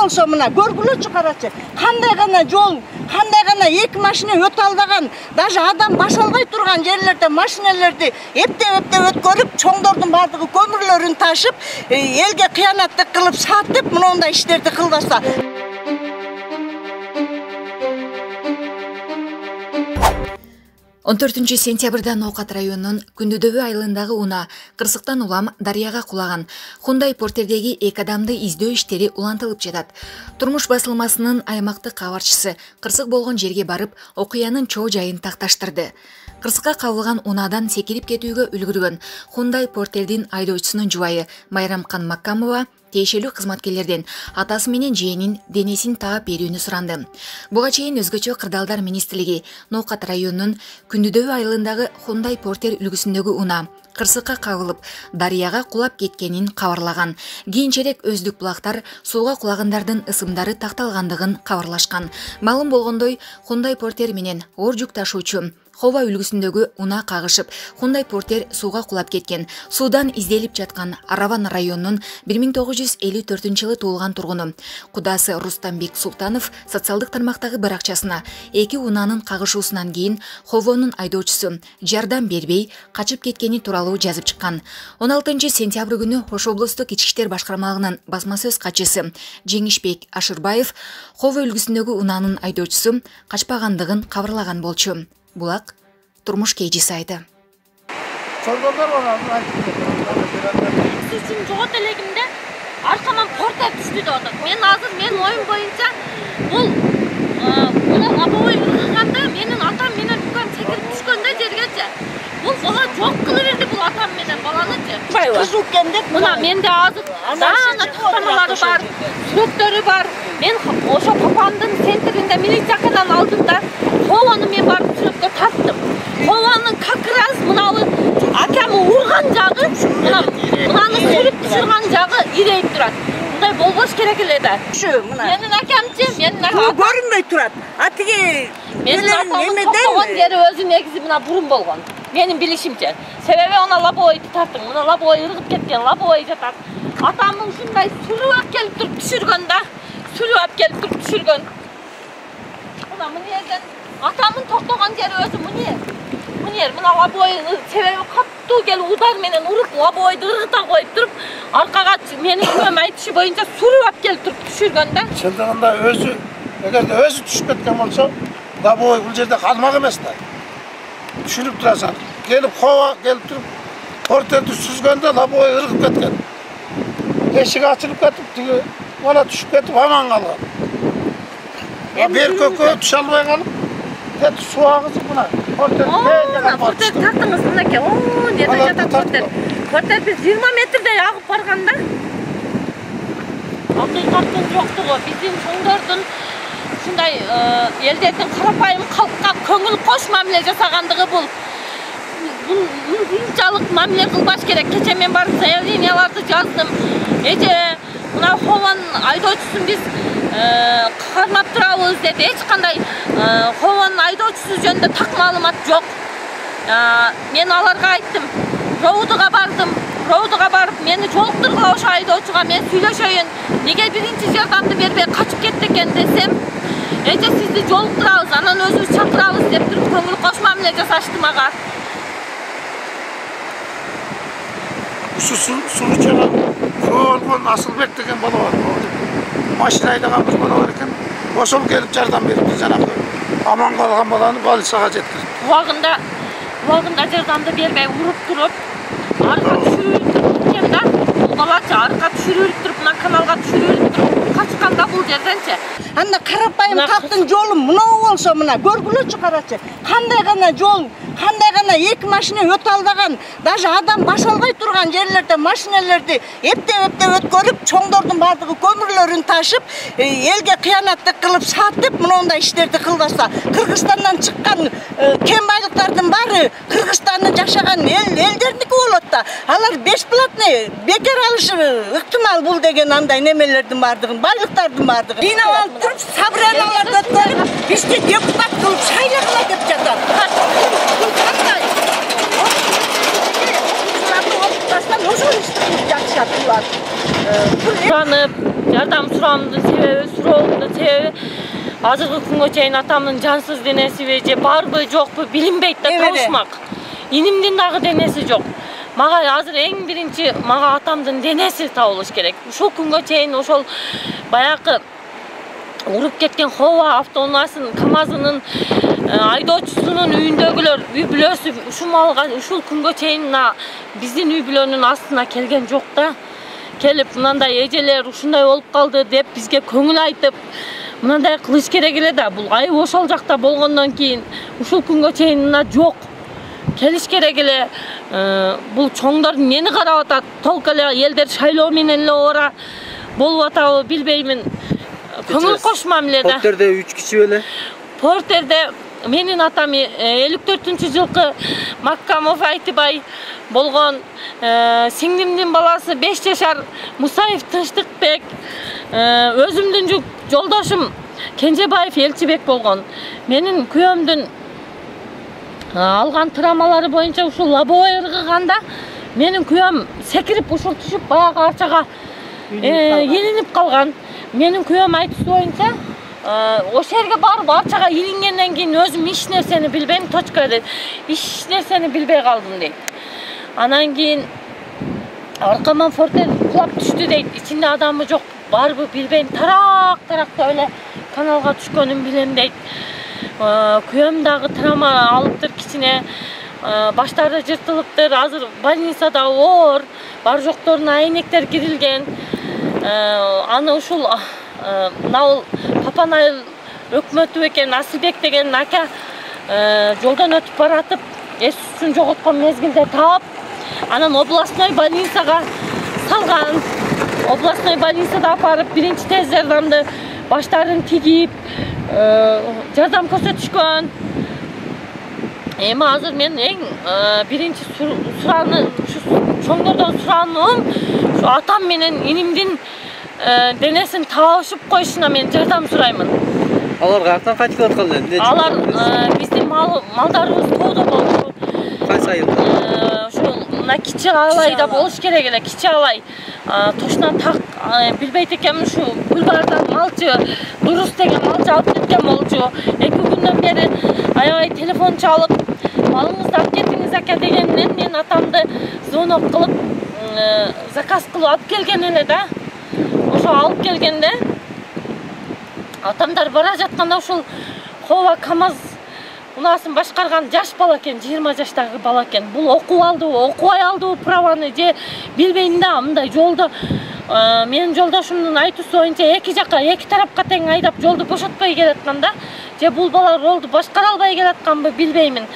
болсо мына көргүлөчү карачы. Кандай гана жол, кандай гана эки машина өтө албаган, даже адам баса албай турган жерлерде машиналерди эптеп өткөрүп, чоңдордун бардыгы көмүрлөрүн ташып, элге кыянаттык кылып сатып, мындай иштерди кылбаса. 14 сентябрда Ноокат районунун Күндүдөбү айылындагы уна кырсыктан улам дарыяга кулаган. Хундай портердеги эки адамды издөө иштери улантылып жатат. Турмуш басылмасынын аймактык кабарчысы кырсык болгон жерге барып, окуянын чоо жайын такташтырды. Кырсыкка кабылган унадан секирип кетүүгө үлгүргөн Хундай портердин айдоочусунун жубайы Майрамкан Маккамова тиешелүү кызматкерлерден атасы менен жээнин денесин таап берүүнү суранды. Буга чейин өзгөчө кырдаалдар министрлиги Ноокат районунун Күндүдөбү айылындагы Хундай портер үлгүсүндөгү уна кырсыкка кабылып, дарыяга кулап кеткенин кабарлаган. Кийинчерээк өздүк булактар сууга кулагандардын ысымдары такталгандыгын кабарлашкан. Маалым болгондой, Хундай портер менен оор жүк ташуучу Хова үлгүсүндөгү уна кагышып, Хундай портер сууга кулап кеткен. Суудан изделип жаткан Араван районунун 1954-жылы туулган тургуну кудасы Рустамбек Султанов социалдык тармактагы бир акчасына эки унанын кагышуусунан кийин Ховонун айдоочусу жардам бербей качып кеткени тууралуу жазып чыккан. 16 сентябрь күнү Ош облустук ички иштер башкармалыгынын басма сөз катчысы Жеңишбек Ашырбаев Хова үлгүсүндөгү унанын айдоочусу качпагандыгын кабарлаган болчу. Булак турмуш KG сайты. Sizin жогот элегимде аркаман портер түштү деп атат. Мен оюм боюнча бул лобовой ыргыганда менин атам менен бүкөн секирип түшкөндө жергече. Бул бала жок кыла берди бул атам менен баланычы. Кызуу экен деп мына менде азыр даана тактамалары бар, сүрөттөрү бар. Мен ошо Папандын центринде милициянын алдында Хованы мен барып сүрөткө тарттым. Хованын как раз мынабы акамы урган жагы, мынаны сүрүп түшүргөн жагы ирейип турат. Мындай болбош керек эле да. Менин акамчы, менин акам көрүнбөй турат. Атиги менин атамдын токтогон жери өзү негизи мына бурун болгон. Менин билишимче. Себеби она лобовойду тарттым. Мына лобовой ыргып кеткен, лобовой жатат. Атамдын ушундай сүрүп алып келип туруп түшүргөн да. Сүрүп алып келип туруп түшүргөн. Мына мынерден атамдын токтогон жери өзү мынер. Мына лобовой себеби каттуу келип удар менен уруп лобовойду ыргыта коюп туруп, аркага менин күнөм айтышы боюнча сүрүп алып келип туруп түшүргөн да. Чындыгында өзү, эгерде өзү түшүп кеткен болсо, лобовой бул жерде калмак эмес да. Түшүнүп турасың. Келип Хова келип туруп, портерди сүзгөндө лобовой ыргып кеткен. Эшик ачылып кетип, тиги бала түшүп кетип аман калган. Бер көккө түшө албай калып, суу агызып мына портерди тартыңыз мынакей. Жерде жатат портер. Портер биз 20 метрдей агып барган да. Акыйкаттын жоктугу биздин чоңдордун ушундай элдердин карапайым калкка көңүл кош мамиле жасагандыгы бул мынчалык мамиле кылбаш керек. Кече мен барып заявленияларды жаздым. Эже мына Хован айдоочусун биз кармап турабыз деп эч кандай Хован айдоочусу жөнүндө так маалымат жок. Мен аларга айттым. Роудуга бардым. Роудуга барып мени жолуктургула ошо айдоочуга мен сүйлөшөйүн. Неге биринчи жардамды бербей качып кетти экен десем, эже сизди жолуктурабыз, анан өзүбүз чакырабыз деп туруп көңүл кош мамиле жасашты мага. Ушу сулучага болгон Асылбек деген бала бар. Машина айдаган бир бала бар экен. Ошол келип жардам берипти жанагы. Аман калган баланы больницага жеткизип. Убагында жардамды бербей уруп туруп, арка түшүрүлүп турган да. Бул балачы арка түшүрүлүп туруп, мына каналга түшүрүлүп туруп качканда бул жерденчи. Анда карапайым калктын жолу мынау болсо мына көргүлөчү карачы. Кандай гана жол, кандай гана эки машина өтө албаган, даже адам баса албай турган жерлерде машиналерди эптеп өткөрүп, чоңдордун бардыгы көмүрлөрүн ташып, элге кыянаттык кылып сатып, мындай иштерди кылбаса, Кыргызстандан чыккан кен байлыктардын баары Кыргызстанда жашаган элдердики болот да. Алар бесплатный бекер алышы ыктымал бул деген андай немелердин бардыгын, байлыктардын бардыгын. Жыйнап алып туруп, собранияларды өткөрүп, бизди депутат кылып шайлагыла деп жатат. ошол ишти жакшат булар. Суранып, жардам сурамдын себеби, суроомдун себеби азыркы күнгө чейин атамдын жансыз денесиби же барбы жокпу билинбейт да табышмак. Инимдин дагы денеси жок. Мага азыр эң биринчи мага атамдын денеси табылыш керек. Ушул күнгө чейин ошол баягы уруп кеткен Хова автоунаасынын КамАЗынын айдоочусунун үйүндөгүлөр, үй бүлөсү ушул күнгө чейин биздин үй бүлөнүн астына келген жок да. Келип мындай эжелер ушундай болуп калды деп бизге көңүл айтып, мындай кылыш керек эле да. Бул айып ошол жакта болгондон кийин ушул күнгө чейин жок. Келиш керек эле. Бул чоңдор эмнени карап атат? Толук эле элдер шайлоо менен эле ора болуп атабы билбеймин. Көңүл кошмам эле да. Портерде 3 киши беле? Портерде менин атам 54-жылкы Маккамов Айтыбай болгон, сиңдимдин баласы 5 жашар Мусаев Тынчтыкбек, өзүмдүн жолдошум Кенжебаев Элчибек болгон. Менин күйөөмдүн алган травмалары боюнча ушул лобовой ыргыганда менин күйөөм секирип ушул түшүп баягы арчага илинип калган. Менин күйөөм айтышы боюнча ошол жерге барып арчага илингенден кийин өзүм эч нерсени билбейм, точка дейт. Эч нерсени билбей калдым дейт. Анан кийин аркаман фортер кулап түштү дейт. Ичинде адамы жок, барбы билбейм. Тарак-таракта эле каналга түшкөнүн билем дейт. Күйөөм дагы травма алыптыр кичине. Баштары жыртылыптыр. Азыр больницада оор. Бар жокторуна айнектер кирилген. Аны ушул мынау Папанайыл өкмөтү экен, Асылбек деген ака жолдон өтүп баратып, эс үчүн жоготкон мезгилде таап, анан областной больницага салган. Областной больницада апарып, биринчи тез жардамды баштарын тигип, жардам көрсөтүшкөн. Эми азыр мен эң биринчи чоңдордон сурануум ушу атам менен инимдин денесин табышып коюшуна мен жардам сураймын. Алар каяктан кайтып аткан эле? Алар биздин малдарыбыз тоодо болчу. Кайсы айылда? Ошол мына Кичи Алайда болуш керек эле. Кичи Алай точно так билбейт экенмин, ушу бульвардан малчы, Дурус деген малчы алып кеткен болчу. 2 күндөн бери аябай телефон чалып, малыңызды алып кетиңиз ака дегенден мен атамды звонок кылып, заказ кылып алып келген эле да. Ошо алып келгенде атамдар бара жатканда ушул Хова КамАЗ унаасын башкарган жаш бала экен, 20 жаштагы бала экен. Бул окубай алдыбы праваны же билбейм да. Мындай жолдо менин жолдошумдун айтуусу боюнча эки тарапка тең айдап жолду бошотпой келаткан да. Же бул бала ролду башкара албай келатканбы билбеймин.